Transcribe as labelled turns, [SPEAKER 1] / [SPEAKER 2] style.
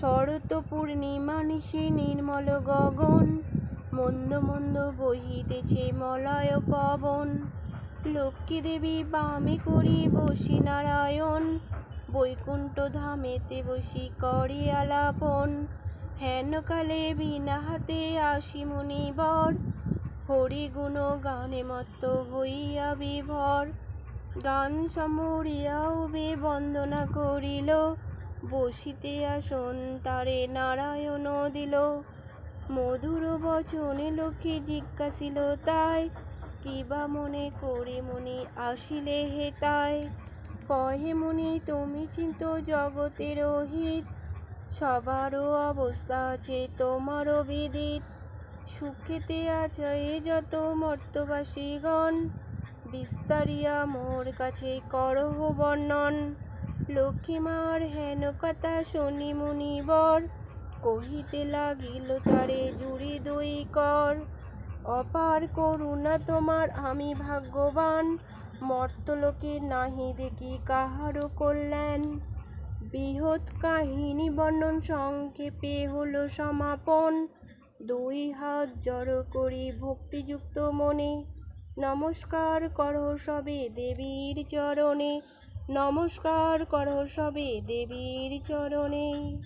[SPEAKER 1] শরৎ পূর্ণিমা নিশি নির্মল গগন, মন্দ মন্দ বহিতেছে মলয় পবন। লক্ষ্মী দেবী বামে করি বসি নারায়ণ, বৈকুণ্ঠ ধামেতে বসি করে আলাপন। হেন কালে বিনা হাতে আসি মুনিবর, হরি গুণ গানে মত্ত হইয়া বিভোর। গান সমরিয়া উবে বন্দনা করিল, বসিতে আসন তারে নারায়ণ দিল। মধুর বচনে লক্ষ্মী জিজ্ঞাসিল তাই, কিবা মনে করে মুনি আসিলে হেতায়। কহে মুনি তুমি চিন্ত জগতের হিত, সবারও অবস্থা আছে তোমারও বিদিত। সুখেতে আছে যত মর্তবাসীগণ, বিস্তারিয়া মোর কাছে করহ বর্ণন। লক্ষ্মীমার হেন কথা শুনি মুনিবর, কহিতে লাগিল তারে জুড়ি দুই কর। অপার করুণা তোমার আমি ভাগ্যবান, মর্তলোকে নাহি দেখি কাহারও কল্যাণ। বৃহৎ কাহিনী বর্ণন সংক্ষেপে হলো সমাপন, দুই হাত জড়ো করি ভক্তিযুক্ত মনে। নমস্কার করহ সবে দেবীর চরণে, নমস্কার করহ সবে দেবীর চরণে।